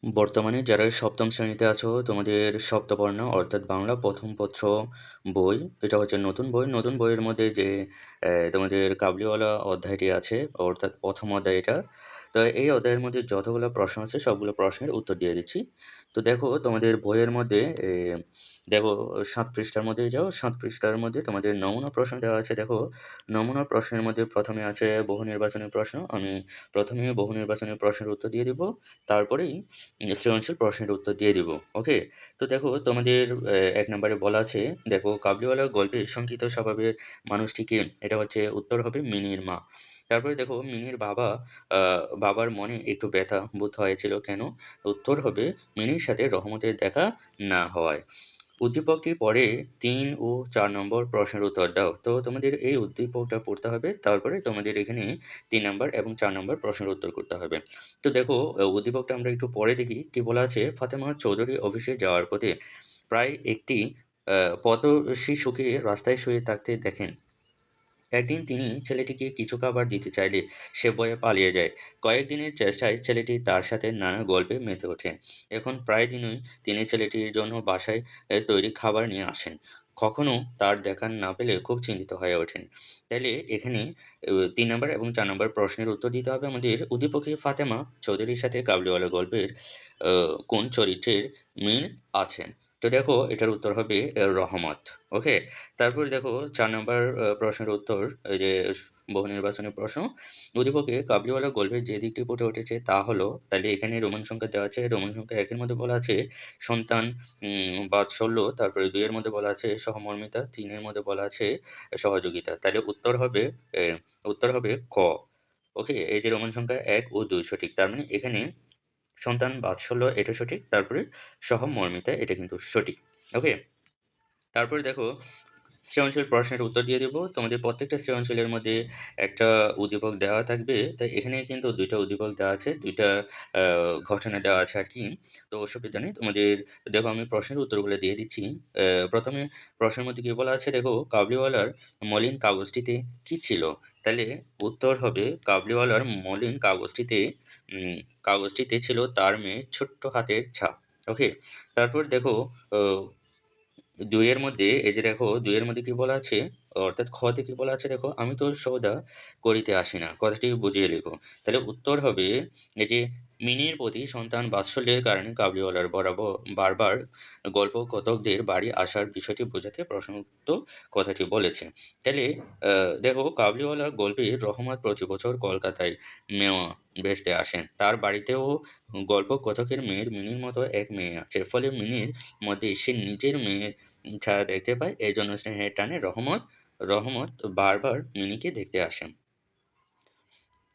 বর্তমানে যারা সপ্তম শ্রেণীতে আছো তোমাদের সপ্তবর্ণ অর্থাৎ বাংলা প্রথম পত্র বই, এটা হচ্ছে নতুন বই। নতুন বইয়ের মধ্যে যে তোমাদের কাবুলিওয়ালা অধ্যায়টি আছে, অর্থাৎ প্রথম অধ্যায় এটা। তো এই অধ্যায়ের মধ্যে যতগুলো প্রশ্ন আছে সবগুলো প্রশ্নের উত্তর দিয়ে দিচ্ছি। তো দেখো তোমাদের বইয়ের মধ্যে দেখো ৭ পৃষ্ঠার মধ্যে যাও। ৭ পৃষ্ঠার মধ্যে তোমাদের নমুনা প্রশ্ন দেওয়া আছে। দেখো নমুনা প্রশ্নের মধ্যে প্রথমে আছে বহু নির্বাচনী প্রশ্ন। আমি প্রথমে বহু নির্বাচনী প্রশ্নের উত্তর দিয়ে দিব, তারপরেই সৃজনশীল প্রশ্নের উত্তর দিয়ে দিব। ওকে? তো দেখো তোমাদের ১ নাম্বারে বলা আছে, দেখো কাবুলিওয়ালা গল্পের শঙ্কিত স্বভাবের মানুষটি কে? এটা হচ্ছে উত্তর হবে মিনির মা। তারপরে দেখো মিনির আ বাবার মনে একটু ব্যথা বোধ হয়েছিল কেন? উত্তর হবে মিনির সাথে রহমতের দেখা না হওয়ায়। উদ্দীপকটির পরে ৩ ও ৪ নম্বর প্রশ্নের উত্তর দাও। তো তোমাদের এই উদ্দীপকটা পড়তে হবে। তারপরে তোমাদের এখানে ৩ নাম্বার এবং ৪ নাম্বার প্রশ্নের উত্তর করতে হবে। তো দেখো উদ্দীপকটা আমরা একটু পরে দেখি। কি বলা আছে? ফাতেমা চৌধুরী অফিসে যাওয়ার পথে প্রায় একটি পথশিশুকে রাস্তায় শুয়ে থাকতে দেখেন। একদিন তিনি ছেলেটিকে কিছু খাবার দিতে চাইলে সে ভয়ে পালিয়ে যায়। কয়েকদিনের চেষ্টায় ছেলেটি তার সাথে নানা গল্পে মেতে ওঠে। এখন প্রায় দিনই তিনি ছেলেটির জন্য বাসায় তৈরি খাবার নিয়ে আসেন। কখনো তার দেখা না পেলে খুব চিন্তিত হয়ে ওঠেন। তাইলে এখানে ৩ নাম্বার এবং ৪ নাম্বার প্রশ্নের উত্তর দিতে হবে আমাদের। উদ্দীপকে ফাতেমা চৌধুরীর সাথে কাবুলিওয়ালা গল্পের আ কোন চরিত্রের মিল আছে? তো দেখো এটার উত্তর হবে রহমত। ওকে? তারপরে দেখো ৪ নাম্বার প্রশ্নের উত্তর, এই যে বহু নির্বাচনী প্রশ্ন। উদ্দীপকে কাবুলিওয়ালা গল্পের যে দিকটি ফুটে উঠেছে তা হলো, তাইলে এখানে রোমান সংখ্যা দেওয়া আছে। রোমান সংখ্যা ১ এর মধ্যে বলা আছে সন্তান, বাৎসল্য, তারপরে ২ এর মধ্যে বলা আছে সহমর্মিতা, ৩ এর মধ্যে বলা আছে সহযোগিতা। তাইলে উত্তর হবে ক। ওকে? এই যে রোমান সংখ্যা ১ ও ২ সঠিক। তার মানে এখানে সন্তান, বাৎসল্য এটা সঠিক। তারপরে সহমর্মিতা এটা কিন্তু সঠিক। ওকে? তারপরে দেখো সৃজনশীল প্রশ্নের উত্তর দিয়ে দিব। তোমাদের প্রত্যেকটা সৃজনশীলের মধ্যে একটা উদ্দীপক দেওয়া থাকবে। তাই এখানে কিন্তু ২ টা উদ্দীপক দেওয়া আছে, ২ টা আ ঘটনা দেওয়া আছে আরকি। তো অসুবিধা নেই। তোমাদের দেখো আমি প্রশ্নের উত্তরগুলো দিয়ে দিচ্ছি। ১ম এ প্রশ্নের মধ্যে কি বলা আছে দেখো, কাবুলিওয়ালার মলিন কাগজটিতে কি ছিল? তাইলে উত্তর হবে কাবুলিওয়ালার মলিন উম কাগজটিতে ছিল তার মেয়ের ছোট্ট হাতের ছাপ। ওকে? তারপর দেখো অ ২ এর মধ্যে, এই যে দেখো ২ এর মধ্যে কি বলা আছে, অর্থাৎ খ তে কি বলা আছে দেখো, "আমি তোর সওদা করিতে আসি না।" কথাটি বুঝিয়ে লিখো। তাহলে উত্তর হবে এই যে মিনির প্রতি সন্তান বাৎসল্যের কারণে কাবুলিওয়ালার বারবার গল্পকথকদের বাড়ি আসার বিষয়টি বোঝাতে প্রশ্নোক্ত কথাটি বলেছে। তাইলে আ দেখো কাবুলিওয়ালা গল্পে রহমত প্রতি বছর কলকাতায় মেওয়া বেচতে আসেন। তার বাড়িতেও গল্পকথকের মেয়ের মিনির মতো এক মেয়ে আছে। ফলে মিনির মধ্যে সে নিজের মেয়ের ছায়া দেখতে পায়। এজন্য স্নেহের টানে রহমত বারবার মিনিকে দেখতে আসেন।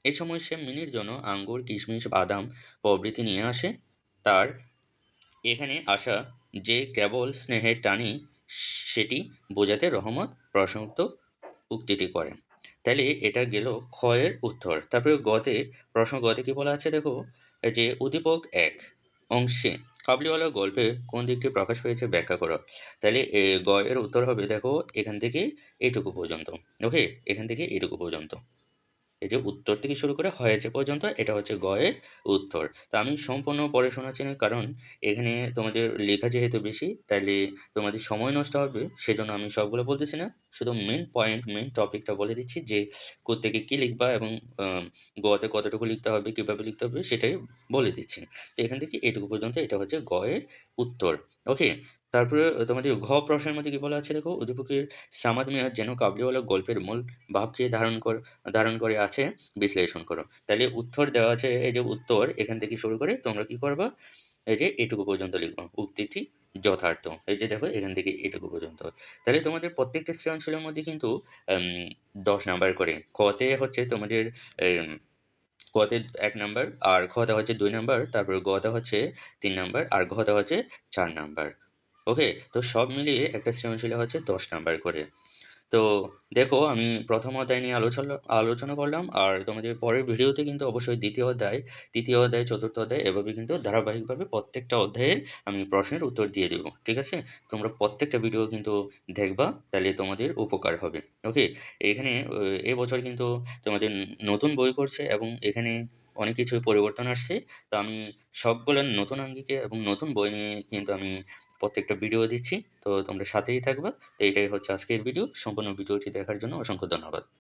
এ সময় সে মিনির জন্য আঙ্গুর, কিশমিশ, বাদাম প্রভৃতি নিয়ে আসে। তার এখানে আসা যে কেবল স্নেহের টানেই, সেটি বোঝাতে রহমত প্রশ্নোক্ত উক্তিটি করেন। তাইলে এটা গেল খ এর উত্তর। তারপরে প্রশ্ন গ তে কি বলা আছে দেখো, এই যে উদ্দীপক ১ অংশে কাবুলিওয়ালা গল্পে কোন দিকটি প্রকাশ পেয়েছে ব্যাখ্যা করো। তাইলে গ এর উত্তর হবে দেখো এখান থেকে এটুকু পর্যন্ত। ওকে? এখান থেকে এটুকু পর্যন্ত। এই যে উত্তর থেকে শুরু করে হয়েছে পর্যন্ত এটা হচ্ছে গ এর উত্তর। তো আমি সম্পূর্ণ পড়ে শোনাচ্ছি না, কারণ এখানে তোমাদের লেখা যেহেতু বেশি, তাইলে তোমাদের সময় নষ্ট হবে। সেজন্য আমি সবগুলো বলতেছি না। শুধু মেইন পয়েন্ট, মেইন টপিকটা বলে দিচ্ছি যে কোত্থেকে কি লিখবা এবং আ গ তে কতটুকু লিখতে হবে, কিভাবে লিখতে হবে সেটাই বলে দিচ্ছি। তো এখান থেকে এটুকু পর্যন্ত এটা হচ্ছে গ এর উত্তর। ওকে? তারপরে তোমাদের ঘ প্রশ্নের মধ্যে কি বলা আছে দেখো, উদ্দীপকের সামাদ মিয়া যেন কাবুলিওয়ালা গল্পের মূল ভাবকে ধারণ করে আছে বিশ্লেষণ করো। তাইলে উত্তর দেওয়া আছে, এই যে উত্তর এখান থেকে শুরু করে তোমরা কি করবা? এই যে এটুকু পর্যন্ত লিখবা। উক্তিটি যথার্থ। এই যে দেখো এখান থেকে এটুকু পর্যন্ত। তাহলে তোমাদের প্রত্যেকটা সৃজনশীলের মধ্যে কিন্তু আম ১০ নাম্বার করে। ক তে হচ্ছে তোমাদের এম ক তে ১ নাম্বার, আর খ তে হচ্ছে ২ নাম্বার, তারপরে গ তে হচ্ছে ৩ নাম্বার, আর ঘ তে হচ্ছে ৪ নাম্বার। ওকে? তো সব মিলিয়ে একটা সৃজনশীলে হচ্ছে ১০ নাম্বার করে। তো দেখো আমি ১ম অধ্যায় নিয়ে আলোচনা করলাম। আর তোমাদের পরের ভিডিওতে কিন্তু অবশ্যই ২য় অধ্যায়, ৩য় অধ্যায়, ৪র্থ অধ্যায় এভাবে কিন্তু ধারাবাহিকভাবে প্রত্যেকটা অধ্যায়ের আমি প্রশ্নের উত্তর দিয়ে দেব। ঠিক আছে? তোমরা প্রত্যেকটা ভিডিও কিন্তু দেখবা, তাইলে তোমাদের উপকার হবে। ওকে? এখানে এবছর কিন্তু তোমাদের নতুন বই করছে এবং এখানে অনেক কিছুই পরিবর্তন আসছে। তো আমি সবগুলা নতুন আঙ্গিকে এবং নতুন বই নিয়ে কিন্তু আমি প্রত্যেকটা ভিডিও দিচ্ছি। তো তোমরা সাথেই থাকবা। তো এটাই হচ্ছে আজকের ভিডিও। সম্পূর্ণ ভিডিওটি দেখার জন্য অসংখ্য ধন্যবাদ।